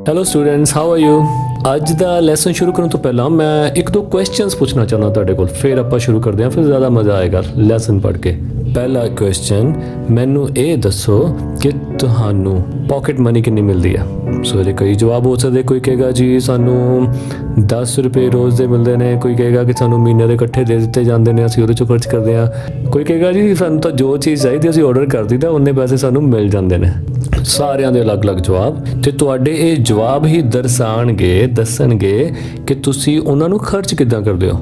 Hello students, how are you? ਅੱਜ ਦਾ lesson ਸ਼ੁਰੂ ਕਰਨ ਤੋਂ ਪਹਿਲਾਂ ਮੈਂ ਇੱਕ ਦੋ ਕੁਐਸਚਨਸ ਪੁੱਛਣਾ ਚਾਹੁੰਦਾ ਤੁਹਾਡੇ ਕੋਲ, ਫਿਰ ਆਪਾਂ ਸ਼ੁਰੂ ਕਰਦੇ ਹਾਂ, ਫਿਰ ਜ਼ਿਆਦਾ ਮਜ਼ਾ ਆਏਗਾ ਲੈਸਨ ਪੜ੍ਹ ਕੇ। ਪਹਿਲਾ ਕੁਐਸਚਨ, ਮੈਨੂੰ ਇਹ ਦੱਸੋ ਕਿ ਤੁਹਾਨੂੰ ਪਾਕਟ ਮਨੀ ਕਿੰਨੀ ਮਿਲਦੀ ਹੈ? ਸੋ ਇਹਦੇ ਕਈ ਜਵਾਬ ਹੋ ਸਕਦੇ। ਕੋਈ ਕਹੇਗਾ ਜੀ ਸਾਨੂੰ 10 ਰੁਪਏ ਰੋਜ਼ ਦੇ ਮਿਲਦੇ ਨੇ, ਕੋਈ ਕਹੇਗਾ ਕਿ ਸਾਨੂੰ ਮਹੀਨੇ ਦੇ ਇਕੱਠੇ ਦੇ ਦਿੱਤੇ ਜਾਂਦੇ ਨੇ, ਅਸੀਂ ਉਹਦੇ ਚੋਂ ਖਰਚ ਕਰਦੇ ਹਾਂ, ਕੋਈ ਕਹੇਗਾ ਜੀ ਸਾਨੂੰ ਤਾਂ ਜੋ ਚੀਜ਼ ਚਾਹੀਦੀ ਅਸੀਂ ਆਰਡਰ ਕਰ ਦਿੱਤਾ, ਉਹਨੇ ਪੈਸੇ ਸਾਨੂੰ ਮਿਲ ਜਾਂਦੇ ਨੇ। ਸਾਰਿਆਂ ਦੇ ਅਲੱਗ-ਅਲੱਗ ਜਵਾਬ, ਤੇ ਤੁਹਾਡੇ ਇਹ ਜਵਾਬ ਹੀ ਦੱਸਣਗੇ ਕਿ ਤੁਸੀਂ ਉਹਨਾਂ ਨੂੰ ਖਰਚ ਕਿੱਦਾਂ ਕਰਦੇ ਹੋ।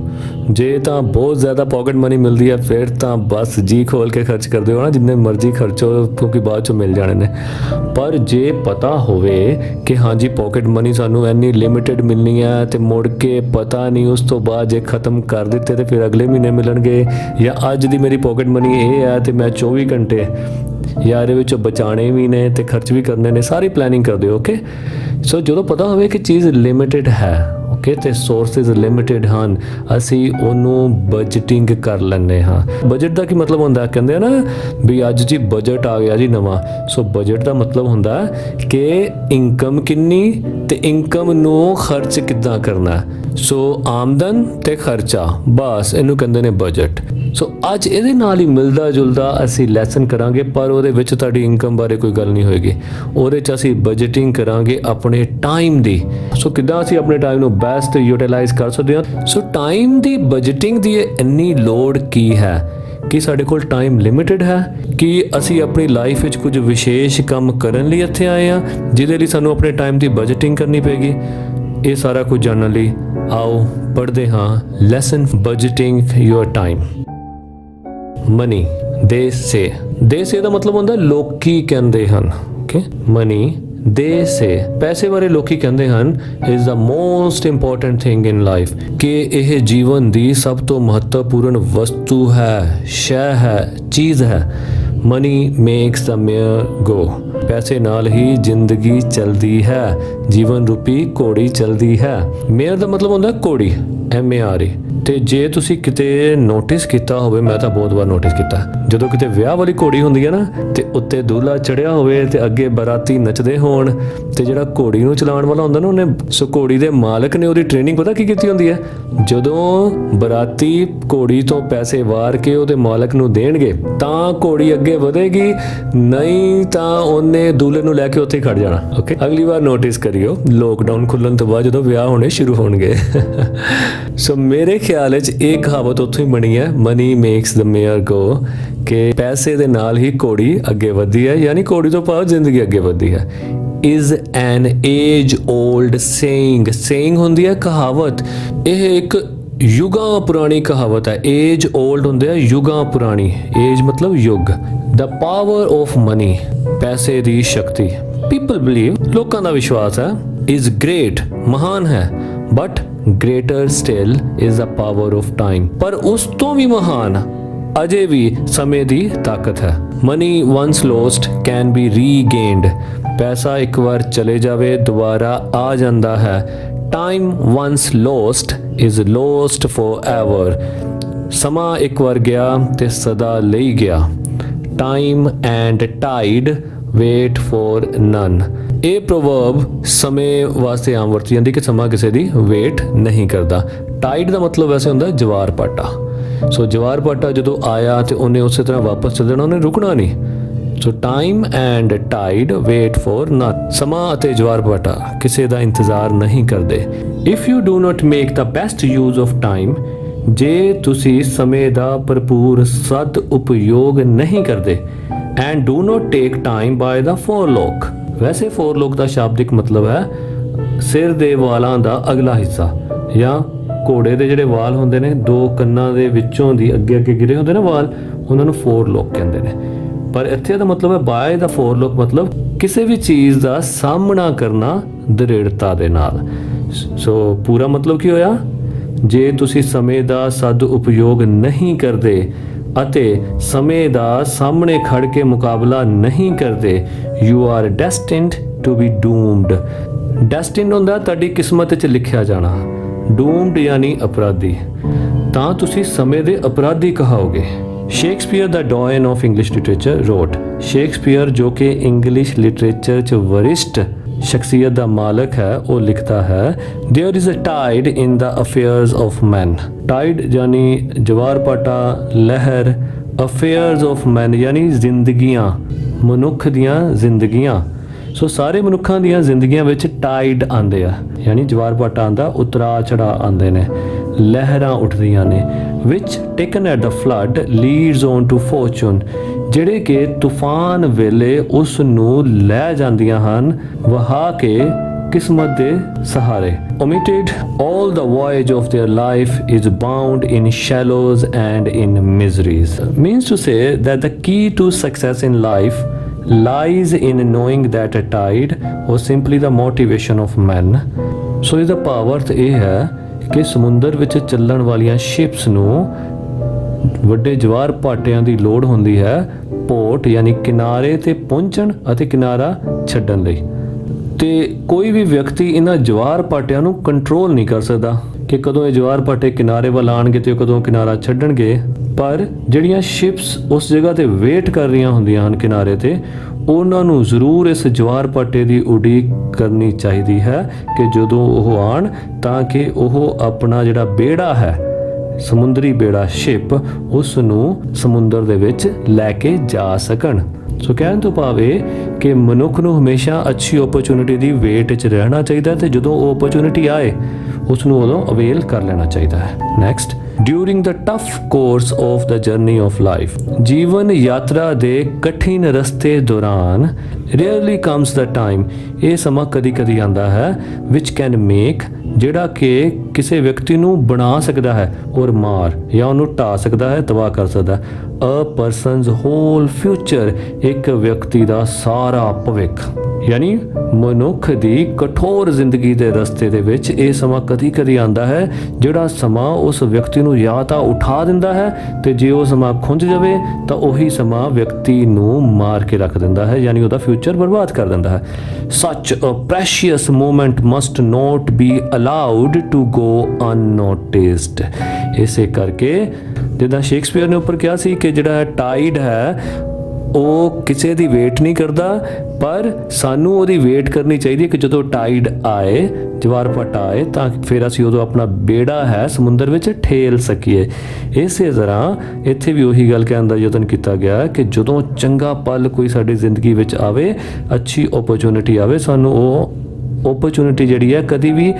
ਜੇ ਤਾਂ ਬਹੁਤ ਜ਼ਿਆਦਾ ਪਾਕਟ ਮਨੀ ਮਿਲਦੀ ਹੈ ਫਿਰ ਤਾਂ ਬਸ ਜੀ ਖੋਲ ਕੇ ਖਰਚ ਕਰਦੇ ਹੋ ਨਾ, ਜਿੰਨੇ ਮਰਜ਼ੀ ਖਰਚੋ ਕਿਉਂਕਿ ਬਾਅਦ ਚੋਂ ਮਿਲ ਜਾਣੇ ਨੇ। ਪਰ ਜੇ ਪਤਾ ਹੋਵੇ ਕਿ ਹਾਂਜੀ ਪਾਕਟ ਮਨੀ ਸਾਨੂੰ ਇੰਨੀ ਲਿਮਿਟਿਡ ਮਿਲਣੀ ਹੈ ਤੇ ਮੁੜ ਕੇ ਪਤਾ ਨਹੀਂ ਉਸ ਤੋਂ ਬਾਅਦ ਜੇ ਖਤਮ ਕਰ ਦਿੱਤੇ ਤੇ ਫਿਰ ਅਗਲੇ ਮਹੀਨੇ ਮਿਲਣਗੇ, ਜਾਂ ਅੱਜ ਦੀ ਮੇਰੀ ਪਾਕਟ ਮਨੀ ਇਹ ਹੈ ਤੇ ਮੈਂ 24 ਘੰਟੇ ਯਾਰ ਇਹਦੇ ਵਿੱਚੋਂ ਬਚਾਉਣੇ ਵੀ ਨੇ ਤੇ ਖਰਚ ਵੀ ਕਰਨੇ ਨੇ, ਸਾਰੀ ਪਲੈਨਿੰਗ ਕਰਦੇ ਹੋ। ਓਕੇ, ਸੋ ਜਦੋਂ ਪਤਾ ਹੋਵੇ ਕਿ ਚੀਜ਼ ਲਿਮਿਟਿਡ ਹੈ, ਓਕੇ, ਤੇ ਸੋਰਸਿਸ ਲਿਮਿਟਿਡ ਹਨ, ਅਸੀਂ ਉਹਨੂੰ ਬਜਟਿੰਗ ਕਰ ਲੈਂਦੇ ਹਾਂ। ਬਜਟ ਦਾ ਕੀ ਮਤਲਬ ਹੁੰਦਾ? ਕਹਿੰਦੇ ਆ ਨਾ ਵੀ ਅੱਜ ਜੀ ਬਜਟ ਆ ਗਿਆ ਜੀ ਨਵਾਂ। ਸੋ ਬਜਟ ਦਾ ਮਤਲਬ ਹੁੰਦਾ ਕਿ ਇਨਕਮ ਕਿੰਨੀ ਤੇ ਇਨਕਮ ਨੂੰ ਖਰਚ ਕਿੱਦਾਂ ਕਰਨਾ। ਸੋ ਆਮਦਨ ਤੇ ਖਰਚਾ, ਬਸ ਇਹਨੂੰ ਕਹਿੰਦੇ ਨੇ ਬਜਟ। ਸੋ ਅੱਜ ਇਹਦੇ ਨਾਲ ਹੀ ਮਿਲਦਾ ਜੁਲਦਾ ਅਸੀਂ ਲੈਸਨ ਕਰਾਂਗੇ, ਪਰ ਉਹਦੇ ਵਿੱਚ ਤੁਹਾਡੀ ਇਨਕਮ ਬਾਰੇ ਕੋਈ ਗੱਲ ਨਹੀਂ ਹੋਏਗੀ। ਉਹਦੇ 'ਚ ਅਸੀਂ ਬਜਟਿੰਗ ਕਰਾਂਗੇ ਆਪਣੇ ਟਾਈਮ ਦੀ। ਸੋ ਕਿੱਦਾਂ ਅਸੀਂ ਆਪਣੇ ਟਾਈਮ ਨੂੰ ਬੈਸਟ ਯੂਟਿਲਾਈਜ਼ ਕਰ ਸਕਦੇ ਹਾਂ। ਸੋ ਟਾਈਮ ਦੀ ਬਜਟਿੰਗ ਦੀ ਇੰਨੀ ਲੋੜ ਕੀ ਹੈ ਕਿ ਸਾਡੇ ਕੋਲ ਟਾਈਮ ਲਿਮਿਟਿਡ ਹੈ, ਕਿ ਅਸੀਂ ਆਪਣੀ ਲਾਈਫ ਵਿੱਚ ਕੁਝ ਵਿਸ਼ੇਸ਼ ਕੰਮ ਕਰਨ ਲਈ ਇੱਥੇ ਆਏ ਹਾਂ ਜਿਹਦੇ ਲਈ ਸਾਨੂੰ ਆਪਣੇ ਟਾਈਮ ਦੀ ਬਜਟਿੰਗ ਕਰਨੀ ਪਏਗੀ। ਇਹ ਸਾਰਾ ਕੁਝ ਜਾਣਨ ਲਈ ਆਓ ਪੜ੍ਹਦੇ ਹਾਂ lesson budgeting your time. Money, ਦੇ ਸੇ ਦਾ ਮਤਲਬ ਹੁੰਦਾ ਲੋਕੀ ਕਹਿੰਦੇ ਹਨ। ਓਕੇ, ਮਨੀ ਦੇ ਸੇ, ਪੈਸੇ ਬਾਰੇ ਲੋਕੀ ਕਹਿੰਦੇ ਹਨ is the most important thing in life, ਕਿ ਇਹ ਜੀਵਨ ਦੀ ਸਭ ਤੋਂ ਮਹੱਤਵਪੂਰਨ ਵਸਤੂ ਹੈ, ਸ਼ੈ ਹੈ, ਚੀਜ਼ ਹੈ। ਮਨੀ ਮੇਕਸ ਦਾ ਮੇਅਰ ਗੋ, ਪੈਸੇ ਨਾਲ ਹੀ ਜ਼ਿੰਦਗੀ ਚੱਲਦੀ ਹੈ, ਜੀਵਨ ਰੂਪੀ ਘੋੜੀ ਚੱਲਦੀ ਹੈ। ਮੇਅਰ ਦਾ ਮਤਲਬ ਹੁੰਦਾ ਘੋੜੀ, MARE। ਤੇ ਜੇ ਤੁਸੀਂ ਕਿਤੇ ਨੋਟਿਸ ਕੀਤਾ ਹੋਵੇ, ਮੈਂ ਤਾਂ ਬਹੁਤ ਵਾਰ ਨੋਟਿਸ ਕੀਤਾ, ਜਦੋਂ ਕਿਤੇ ਵਿਆਹ ਵਾਲੀ ਘੋੜੀ ਹੁੰਦੀ ਹੈ ਨਾ ਤੇ ਉੱਤੇ ਦੂल्हा ਚੜਿਆ ਹੋਵੇ ਤੇ ਅੱਗੇ ਬਰਾਤੀ ਨੱਚਦੇ ਹੋਣ, ਤੇ ਜਿਹੜਾ ਘੋੜੀ ਨੂੰ ਚਲਾਉਣ ਵਾਲਾ ਹੁੰਦਾ ਨਾ, ਉਹਨੇ ਸੋ ਘੋੜੀ ਦੇ ਮਾਲਕ ਨੇ ਉਹਦੀ ਟ੍ਰੇਨਿੰਗ ਪਤਾ ਕੀ ਕੀਤੀ ਹੁੰਦੀ ਹੈ? ਜਦੋਂ ਬਰਾਤੀ ਘੋੜੀ ਤੋਂ ਪੈਸੇ ਵਾਰ ਕੇ ਉਹਦੇ ਮਾਲਕ ਨੂੰ ਦੇਣਗੇ ਤਾਂ ਘੋੜੀ ਅੱਗੇ ਵਧੇਗੀ, ਨਹੀਂ ਤਾਂ ਉਹਨੇ ਦੂल्हे ਨੂੰ ਲੈ ਕੇ ਉੱਥੇ ਖੜ ਜਾਣਾ। ਓਕੇ, ਅਗਲੀ ਵਾਰ ਨੋਟਿਸ ਕਰਿਓ ਲੋਕਡਾਊਨ ਖੁੱਲਣ ਤੋਂ ਬਾਅਦ ਜਦੋਂ ਵਿਆਹ ਹੋਣੇ ਸ਼ੁਰੂ ਹੋਣਗੇ। ਸੋ ਮੇਰੇ ਖਿਆਲ ਵਿੱਚ ਇਹ ਕਹਾਵਤ ਉੱਥੋਂ ਹੀ ਬਣੀ ਹੈ, ਮਨੀ ਮੇਕਸ ਦ ਮੇਅਰ ਗੋ, ਕਿ ਪੈਸੇ ਦੇ ਨਾਲ ਹੀ ਘੋੜੀ ਅੱਗੇ ਵਧਦੀ ਹੈ, ਯਾਨੀ ਘੋੜੀ ਤੋਂ ਭਾਵ ਜ਼ਿੰਦਗੀ ਅੱਗੇ ਵਧਦੀ ਹੈ। is an age old saying ਹੁੰਦੀ ਹੈ ਕਹਾਵਤ। ਇਹ ਇੱਕ ਯੁਗਾਂ ਪੁਰਾਣੀ ਕਹਾਵਤ ਹੈ। ਏਜ ਓਲਡ ਹੁੰਦੇ ਆ ਯੁਗਾਂ ਪੁਰਾਣੀ, ਏਜ ਮਤਲਬ ਯੁੱਗ। the power of money, ਪੈਸੇ ਦੀ ਸ਼ਕਤੀ। people believe, ਲੋਕਾਂ ਦਾ ਵਿਸ਼ਵਾਸ ਹੈ, is great, ਮਹਾਨ ਹੈ, but greater still is the power of time, ਪਰ ਉਸ ਤੋਂ ਵੀ ਮਹਾਨ ਅਜੇ ਵੀ ਸਮੇਂ ਦੀ ਤਾਕਤ ਹੈ। money once lost can be regained, ਪੈਸਾ ਇੱਕ ਵਾਰ ਚਲੇ ਜਾਵੇ ਦੁਬਾਰਾ ਆ ਜਾਂਦਾ ਹੈ। time once lost is lost forever, ਸਮਾਂ ਇੱਕ ਵਾਰ ਗਿਆ ਤੇ ਸਦਾ ਲਈ ਗਿਆ। time and tide wait for none, ਇਹ ਪ੍ਰੋਵਰਬ ਸਮੇਂ ਵਾਸਤੇ ਆਮ ਵਰਤੀ ਜਾਂਦੀ ਕਿ ਸਮਾਂ ਕਿਸੇ ਦੀ ਵੇਟ ਨਹੀਂ ਕਰਦਾ। ਟਾਈਡ ਦਾ ਮਤਲਬ ਵੈਸੇ ਹੁੰਦਾ ਜਵਾਰ ਪਾਟਾ। ਸੋ ਜਵਾਰ ਪਾਟਾ ਜਦੋਂ ਆਇਆ ਤੇ ਉਹਨੇ ਉਸੇ ਤਰ੍ਹਾਂ ਵਾਪਸ ਚੱਲ ਜਾਣਾ, ਉਹਨੇ ਰੁਕਣਾ ਨਹੀਂ। So time and tide wait for none, ਸਮਾਂ ਅਤੇ ਜਵਾਰ ਪਾਟਾ ਕਿਸੇ ਦਾ ਇੰਤਜ਼ਾਰ ਨਹੀਂ ਕਰਦੇ। If you do not make the best use of time, ਜੇ ਤੁਸੀਂ ਸਮੇਂ ਦਾ ਭਰਪੂਰ ਸਦ ਉਪਯੋਗ ਨਹੀਂ ਕਰਦੇ, and do not take time by the forelock, ਵੈਸੇ ਫੋਰਲੋਕ ਦਾ ਸ਼ਾਬਦਿਕ ਮਤਲਬ ਹੈ ਸਿਰ ਦੇ ਵਾਲਾਂ ਦਾ ਅਗਲਾ ਹਿੱਸਾ, ਜਾਂ ਘੋੜੇ ਦੇ ਜਿਹੜੇ ਵਾਲ ਹੁੰਦੇ ਨੇ ਦੋ ਕੰਨਾਂ ਦੇ ਵਿੱਚੋਂ ਦੀ ਅੱਗੇ ਅੱਗੇ ਗਿਰੇ ਹੁੰਦੇ ਨੇ ਵਾਲ, ਉਹਨਾਂ ਨੂੰ ਫੋਰਲੋਕ ਕਹਿੰਦੇ ਨੇ। ਪਰ ਇੱਥੇ ਦਾ ਮਤਲਬ ਹੈ ਬਾਏ ਦਾ ਫੋਰਲੋਕ, ਮਤਲਬ ਕਿਸੇ ਵੀ ਚੀਜ਼ ਦਾ ਸਾਹਮਣਾ ਕਰਨਾ ਦ੍ਰਿੜਤਾ ਦੇ ਨਾਲ। ਸੋ ਪੂਰਾ ਮਤਲਬ ਕੀ ਹੋਇਆ? ਜੇ ਤੁਸੀਂ ਸਮੇਂ ਦਾ ਸਦ ਉਪਯੋਗ ਨਹੀਂ ਕਰਦੇ ਅਤੇ ਸਮੇਂ ਦਾ ਸਾਹਮਣੇ ਖੜ ਕੇ ਮੁਕਾਬਲਾ ਨਹੀਂ ਕਰਦੇ, you are destined to be doomed. Destined ਹੁੰਦਾ ਤੁਹਾਡੀ ਕਿਸਮਤ ਵਿੱਚ ਲਿਖਿਆ ਜਾਣਾ, ਡੂਮਡ ਯਾਨੀ ਅਪਰਾਧੀ, ਤਾਂ ਤੁਸੀਂ ਸਮੇਂ ਦੇ ਅਪਰਾਧੀ ਕਹਾਓਗੇ। ਸ਼ੇਕਸਪੀਅਰ ਦਾ doyen of English literature wrote, Shakespeare ਜੋ ਕਿ ਇੰਗਲਿਸ਼ ਲਿਟਰੇਚਰ 'ਚ ਵਰਿਸ਼ਟ ਸ਼ਖਸੀਅਤ ਦਾ ਮਾਲਕ ਹੈ ਉਹ ਲਿਖਦਾ ਹੈ there is a tide in the affairs of man. Tide यानी जवार पाटा, लहर, अफेयर्स ऑफ मैन यानी जिंदगियां, मनुख दियां जिंदगियां। सो सारे मनुखों दियां जिंदगियां विच टाइड आंदे आ, यानी जवार पाटा आंदा, उतरा चढ़ा आंदे ने, लहरां उठदियां ने, which taken at the flood leads on to fortune, ਜਿਹੜੇ ਕਿ ਤੂਫਾਨ ਵੇਲੇ ਉਸ ਨੂੰ ਲੈ ਜਾਂਦੀਆਂ ਹਨ ਵਹਾ ਕੇ ਕਿਸਮਤ ਦੇ ਸਹਾਰੇ। omitted all the voyage of their life is bound in shallows and in miseries, means to say that the key to success in life lies in knowing that a tide or simply the motivation of men। ਸੋ ਇਹਦਾ ਭਾਵ ਇਹ ਹੈ ਕਿ ਸਮੁੰਦਰ ਵਿੱਚ ਚੱਲਣ ਵਾਲੀਆਂ ships ਨੂੰ ਵੱਡੇ ਜਵਾਰ ਭਾਟਿਆਂ ਦੀ ਲੋੜ ਹੁੰਦੀ ਹੈ ਪੋਰਟ ਯਾਨੀ ਕਿਨਾਰੇ ਤੇ ਪਹੁੰਚਣ ਅਤੇ ਕਿਨਾਰਾ ਛੱਡਣ ਲਈ। ਤੇ ਕੋਈ ਵੀ ਵਿਅਕਤੀ ਇਹਨਾਂ ਜਵਾਰ ਭਾਟਿਆਂ ਨੂੰ ਕੰਟਰੋਲ ਨਹੀਂ ਕਰ ਸਕਦਾ ਕਿ ਕਦੋਂ ਇਹ ਜਵਾਰ ਭਾਟੇ ਕਿਨਾਰੇ ਵੱਲ ਆਣਗੇ ਤੇ ਕਦੋਂ ਕਿਨਾਰਾ ਛੱਡਣਗੇ। ਪਰ ਜਿਹੜੀਆਂ ਸ਼ਿਪਸ ਉਸ ਜਗ੍ਹਾ ਤੇ ਵੇਟ ਕਰ ਰਹੀਆਂ ਹੁੰਦੀਆਂ ਹਨ ਕਿਨਾਰੇ ਤੇ, ਉਹਨਾਂ ਨੂੰ ਜ਼ਰੂਰ ਇਸ ਜਵਾਰ ਭਾਟੇ ਦੀ ਉਡੀਕ ਕਰਨੀ ਚਾਹੀਦੀ ਹੈ ਕਿ ਜਦੋਂ ਉਹ ਆਣ ਤਾਂ ਕਿ ਉਹ ਆਪਣਾ ਜਿਹੜਾ ਬੇੜਾ ਹੈ, ਸਮੁੰਦਰੀ ਬੇੜਾ ਸ਼ਿਪ, ਉਸ ਨੂੰ ਸਮੁੰਦਰ ਦੇ ਵਿੱਚ ਲੈ ਕੇ ਜਾ ਸਕਣ। ਸੋ ਕਹਿਣ ਤੋਂ ਭਾਵ ਇਹ ਕਿ ਮਨੁੱਖ ਨੂੰ ਹਮੇਸ਼ਾ ਅੱਛੀ ਓਪਰਚੁਨਿਟੀ ਦੀ ਵੇਟ 'ਚ ਰਹਿਣਾ ਚਾਹੀਦਾ ਤੇ ਜਦੋਂ ਉਹ ਓਪਰਚੁਨਿਟੀ ਆਏ ਉਸ ਨੂੰ ਉਦੋਂ ਅਵੇਲ ਕਰ ਲੈਣਾ ਚਾਹੀਦਾ ਹੈ। Next, during the tough course of the journey of life, ਜੀਵਨ ਯਾਤਰਾ ਦੇ ਕਠਿਨ ਰਸਤੇ ਦੌਰਾਨ ਰੇਅਰਲੀ ਕਮਸ ਦ ਟਾਈਮ, ਇਹ ਸਮਾਂ ਕਦੀ ਕਦੀ ਆਉਂਦਾ ਹੈ ਵਿਚ ਕੈਨ ਮੇਕ, ਜਿਹੜਾ ਕਿ ਕਿਸੇ ਵਿਅਕਤੀ ਨੂੰ ਬਣਾ ਸਕਦਾ ਹੈ ਔਰ ਮਾਰ ਜਾਂ ਉਹਨੂੰ ਢਾ ਸਕਦਾ ਹੈ, ਤਬਾਹ ਕਰ ਸਕਦਾ ਹੈ। ਅ ਪਰਸਨਸ ਹੋਲ ਫਿਊਚਰ, ਇੱਕ ਵਿਅਕਤੀ ਦਾ ਸਾਰਾ ਭਵਿੱਖ, ਯਾਨੀ ਮਨੁੱਖ ਦੀ ਕਠੋਰ ਜ਼ਿੰਦਗੀ ਦੇ ਰਸਤੇ ਦੇ ਵਿੱਚ ਇਹ ਸਮਾਂ ਕਦੀ ਕਦੀ ਆਉਂਦਾ ਹੈ ਜਿਹੜਾ ਸਮਾਂ ਉਸ ਵਿਅਕਤੀ ਨੂੰ ਜਾਂ ਤਾਂ ਉਠਾ ਦਿੰਦਾ ਹੈ ਤੇ ਜੇ ਉਹ ਸਮਾਂ ਖੁੰਝ ਜਾਵੇ ਤਾਂ ਉਹੀ ਸਮਾਂ ਵਿਅਕਤੀ ਨੂੰ ਮਾਰ ਕੇ ਰੱਖ ਦਿੰਦਾ ਹੈ, ਯਾਨੀ ਉਹਦਾ ਫਿਊਚਰ ਬਰਬਾਦ ਕਰ ਦਿੰਦਾ ਹੈ। Such a precious moment must not be allowed to go unnoticed. ਇਸੇ ਕਰਕੇ ਜਿੱਦਾਂ ਸ਼ੇਕਸਪੀਅਰ ਨੇ ਉੱਪਰ ਕਿਹਾ ਸੀ ਕਿ ਜਿਹੜਾ ਟਾਈਡ ਹੈ ਉਹ ਕਿਸੇ ਦੀ ਵੇਟ ਨਹੀਂ ਕਰਦਾ, ਪਰ ਸਾਨੂੰ ਉਹਦੀ ਵੇਟ ਕਰਨੀ ਚਾਹੀਦੀ ਹੈ ਕਿ ਜਦੋਂ ਟਾਈਡ ਆਏ, ਜਵਾਰ ਭਾਟਾ ਆਏ, ਤਾਂ ਫਿਰ ਅਸੀਂ ਉਦੋਂ ਆਪਣਾ ਬੇੜਾ ਹੈ ਸਮੁੰਦਰ ਵਿੱਚ ਠੇਲ ਸਕੀਏ। ਇਸੇ ਤਰ੍ਹਾਂ ਇੱਥੇ ਵੀ ਉਹੀ ਗੱਲ ਕਹਿਣ ਦਾ ਯਤਨ ਕੀਤਾ ਗਿਆ ਕਿ ਜਦੋਂ ਚੰਗਾ ਪਲ ਕੋਈ ਸਾਡੀ ਜ਼ਿੰਦਗੀ ਵਿੱਚ ਆਵੇ, ਅੱਛੀ ਓਪਰਚੁਨਿਟੀ ਆਵੇ, ਸਾਨੂੰ ਉਹ ਓਪਰਚੁਨਿਟੀ ਜਿਹੜੀ ਹੈ ਕਦੀ ਵੀ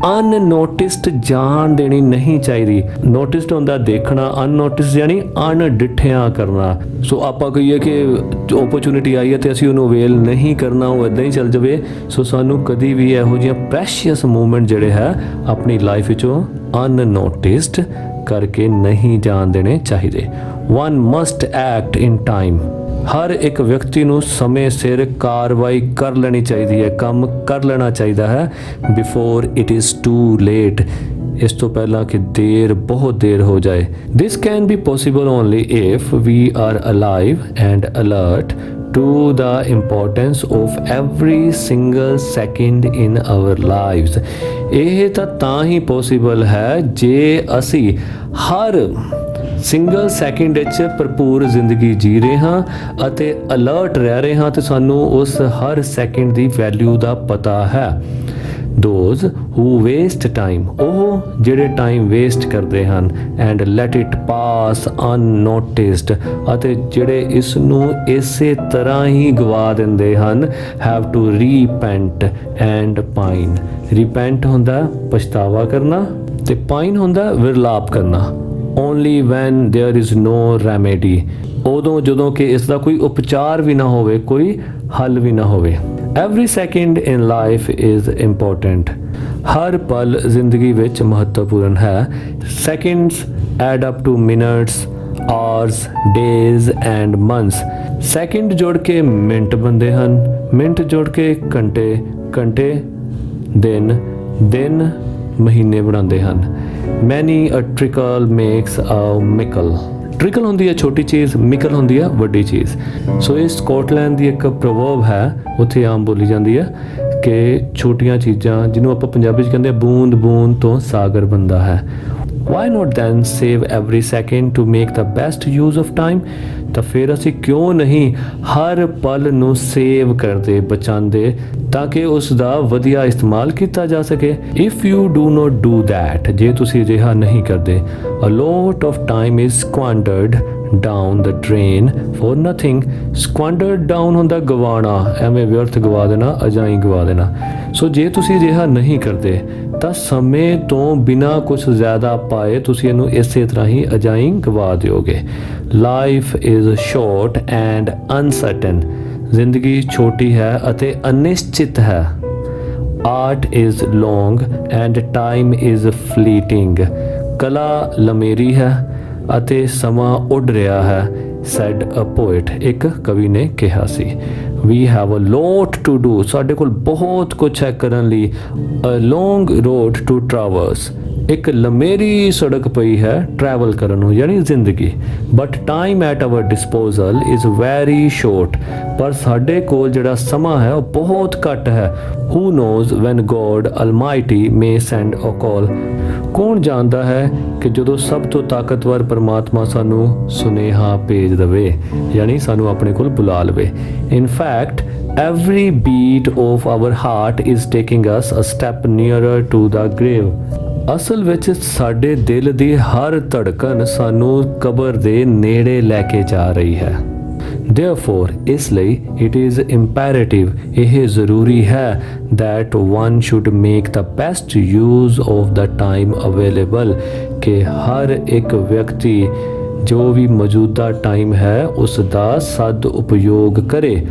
ਅਨਨੋਟਿਸਡ ਜਾਣ ਦੇਣੀ ਨਹੀਂ ਚਾਹੀਦੀ। ਨੋਟਿਸਡ ਹੁੰਦਾ ਦੇਖਣਾ, ਅਨਨੋਟਿਸਡ ਯਾਨੀ ਅਣਡਿੱਠਿਆਂ ਕਰਨਾ। ਸੋ ਆਪਾਂ ਕਹੀਏ ਕਿ ਓਪਰਚੁਨਿਟੀ ਆਈ ਹੈ ਤੇ ਅਸੀਂ ਉਹਨੂੰ ਵੇਲ ਨਹੀਂ ਕਰਨਾ, ਉਹ ਇੱਦਾਂ ਹੀ ਚੱਲ ਜਾਵੇ। ਸੋ ਸਾਨੂੰ ਕਦੀ ਵੀ ਇਹੋ ਜਿਹੀਆਂ ਪ੍ਰੈਸ਼ੀਅਸ ਮੂਮੈਂਟ ਜਿਹੜੇ ਹੈ ਆਪਣੀ ਲਾਈਫ ਵਿੱਚੋਂ ਅਨਨੋਟਿਸਡ ਕਰਕੇ ਨਹੀਂ ਜਾਣ ਦੇਣੇ ਚਾਹੀਦੇ। One must act in time, ਹਰ ਇੱਕ ਵਿਅਕਤੀ ਨੂੰ ਸਮੇਂ ਸਿਰ ਕਾਰਵਾਈ ਕਰ ਲੈਣੀ ਚਾਹੀਦੀ ਹੈ, ਕੰਮ ਕਰ ਲੈਣਾ ਚਾਹੀਦਾ ਹੈ। Before it is too late, ਇਸ ਤੋਂ ਪਹਿਲਾਂ ਕਿ ਬਹੁਤ ਦੇਰ ਹੋ ਜਾਏ। This can be possible only if we are alive and alert to the importance of every single second in our lives। ਇਹ ਤਾਂ ਹੀ ਪੋਸੀਬਲ ਹੈ ਜੇ ਅਸੀਂ ਹਰ ਸਿੰਗਲ ਸੈਕਿੰਡ ਵਿੱਚ ਭਰਪੂਰ ਜ਼ਿੰਦਗੀ ਜੀ ਰਹੇ ਹਾਂ ਅਤੇ ਅਲਰਟ ਰਹਿ ਰਹੇ ਹਾਂ ਤੇ ਸਾਨੂੰ ਉਸ ਹਰ ਸੈਕਿੰਡ ਦੀ ਵੈਲਿਊ ਦਾ ਪਤਾ ਹੈ। those who waste time, ਉਹ ਜਿਹੜੇ ਟਾਈਮ ਵੇਸਟ ਕਰਦੇ ਹਨ, and let it pass unnoticed, ਅਤੇ ਜਿਹੜੇ ਇਸ ਨੂੰ ਇਸੇ ਤਰ੍ਹਾਂ ਹੀ ਗਵਾ ਦਿੰਦੇ ਹਨ, have to repent and pine। repent ਹੁੰਦਾ ਪਛਤਾਵਾ ਕਰਨਾ ਤੇ pine ਹੁੰਦਾ ਵਿਰਲਾਪ ਕਰਨਾ। only when there is no remedy, ਉਦੋਂ ਜਦੋਂ ਕਿ ਇਸ ਦਾ ਕੋਈ ਉਪਚਾਰ ਵੀ ਨਾ ਹੋਵੇ, ਕੋਈ ਹੱਲ ਵੀ ਨਾ ਹੋਵੇ। every second in life is important, ਹਰ ਪਲ ਜ਼ਿੰਦਗੀ ਵਿੱਚ ਮਹੱਤਵਪੂਰਨ ਹੈ। seconds add up to minutes, hours, days and months। Second ਜੋੜ ਕੇ ਮਿੰਟ ਬਣਦੇ ਹਨ, ਮਿੰਟ ਜੋੜ ਕੇ ਘੰਟੇ, ਘੰਟੇ ਦਿਨ, ਦਿਨ ਮਹੀਨੇ ਬਣਾਉਂਦੇ ਹਨ। many a trickle makes a mickle। ਟ੍ਰਿਕਲ ਹੁੰਦੀ ਹੈ ਛੋਟੀ ਚੀਜ਼, ਮਿਕਲ ਹੁੰਦੀ ਹੈ ਵੱਡੀ ਚੀਜ਼। ਸੋ ਇਹ ਸਕਾਟਲੈਂਡ ਦੀ ਇੱਕ ਪ੍ਰੋਵਰਬ ਹੈ, ਉੱਥੇ ਆਮ ਬੋਲੀ ਜਾਂਦੀ ਹੈ ਕਿ ਛੋਟੀਆਂ ਚੀਜ਼ਾਂ, ਜਿਹਨੂੰ ਆਪਾਂ ਪੰਜਾਬੀ 'ਚ ਕਹਿੰਦੇ ਆ ਬੂੰਦ ਬੂੰਦ ਤੋਂ ਸਾਗਰ ਬਣਦਾ ਹੈ, why not then save every second to make the best use of time. ਤਾਂ ਫਿਰ ਅਸੀਂ ਕਿਉਂ ਨਹੀਂ ਹਰ ਪਲ ਨੂੰ ਸੇਵ ਕਰਦੇ, ਬਚਾਉਂਦੇ, ਤਾਂ ਕਿ ਉਸ ਦਾ ਵਧੀਆ ਇਸਤੇਮਾਲ ਕੀਤਾ ਜਾ ਸਕੇ। If you do not do that, ਜੇ ਤੁਸੀਂ ਅਜਿਹਾ ਨਹੀਂ ਕਰਦੇ, a lot of time is squandered down the drain for nothing. Squandered down ਹੁੰਦਾ ਗਵਾਣਾ, ਐਵੇਂ ਵਿਅਰਥ ਗਵਾ ਦੇਣਾ, ਅਜਾਈਂ ਗਵਾ ਦੇਣਾ। ਸੋ ਜੇ ਤੁਸੀਂ ਅਜਿਹਾ ਨਹੀਂ ਕਰਦੇ ਤਾਂ ਸਮੇਂ ਤੋਂ ਬਿਨਾਂ ਕੁਝ ਜ਼ਿਆਦਾ ਪਾਏ ਤੁਸੀਂ ਇਹਨੂੰ ਇਸੇ ਤਰ੍ਹਾਂ ਹੀ ਅਜਾਈਂ ਗਵਾ ਦਿਓਗੇ। Life is short and uncertain, ਜ਼ਿੰਦਗੀ ਛੋਟੀ ਹੈ ਅਤੇ ਅਨਿਸ਼ਚਿਤ ਹੈ। Art is long and time is fleeting, ਕਲਾ ਲੰਮੇਰੀ ਹੈ ਅਤੇ ਸਮਾਂ ਉੱਡ ਰਿਹਾ ਹੈ। ਸੈਡ ਅ ਪੋਇਟ, ਇੱਕ ਕਵੀ ਨੇ ਕਿਹਾ ਸੀ। We have a lot to do, ਸਾਡੇ ਕੋਲ ਬਹੁਤ ਕੁਝ ਹੈ ਕਰਨ ਲਈ। ਅ ਲੌਂਗ ਰੋਡ ਟੂ ਟਰੈਵਰਸ, ਇੱਕ ਲੰਮੇਰੀ ਸੜਕ ਪਈ ਹੈ ਟਰੈਵਲ ਕਰਨ ਨੂੰ, ਯਾਨੀ ਜ਼ਿੰਦਗੀ। But time at our disposal is very short, ਪਰ ਸਾਡੇ ਕੋਲ ਜਿਹੜਾ ਸਮਾਂ ਹੈ ਉਹ ਬਹੁਤ ਘੱਟ ਹੈ। ਹੂ ਨੋਜ਼ ਵੈਨ ਗੋਡ ਅਲਮਾਈਟੀ ਮੇ ਸੈਂਡ ਅ ਕਾਲ, ਕੌਣ ਜਾਣਦਾ ਹੈ ਕਿ ਜਦੋਂ ਸਭ ਤੋਂ ਤਾਕਤਵਰ ਪਰਮਾਤਮਾ ਸਾਨੂੰ ਸੁਨੇਹਾ ਭੇਜ ਦੇਵੇ, ਯਾਨੀ ਸਾਨੂੰ ਆਪਣੇ ਕੋਲ ਬੁਲਾ ਲਵੇ। In fact every beat of our heart is taking us a step nearer to the grave। ਅਸਲ ਵਿੱਚ ਸਾਡੇ ਦਿਲ ਦੀ ਹਰ ਧੜਕਨ ਸਾਨੂੰ ਕਬਰ ਦੇ ਨੇੜੇ ਲੈ ਕੇ ਜਾ ਰਹੀ ਹੈ। Therefore, ਇਸ ਲਈ it is imperative, ਇਹ ਜ਼ਰੂਰੀ ਹੈ that one should make the best use of the time available, ਕਿ ਹਰ ਇੱਕ ਵਿਅਕਤੀ ਜੋ ਵੀ ਮੌਜੂਦਾ ਟਾਈਮ ਹੈ ਉਸ ਦਾ ਸਦ ਉਪਯੋਗ ਕਰੇ।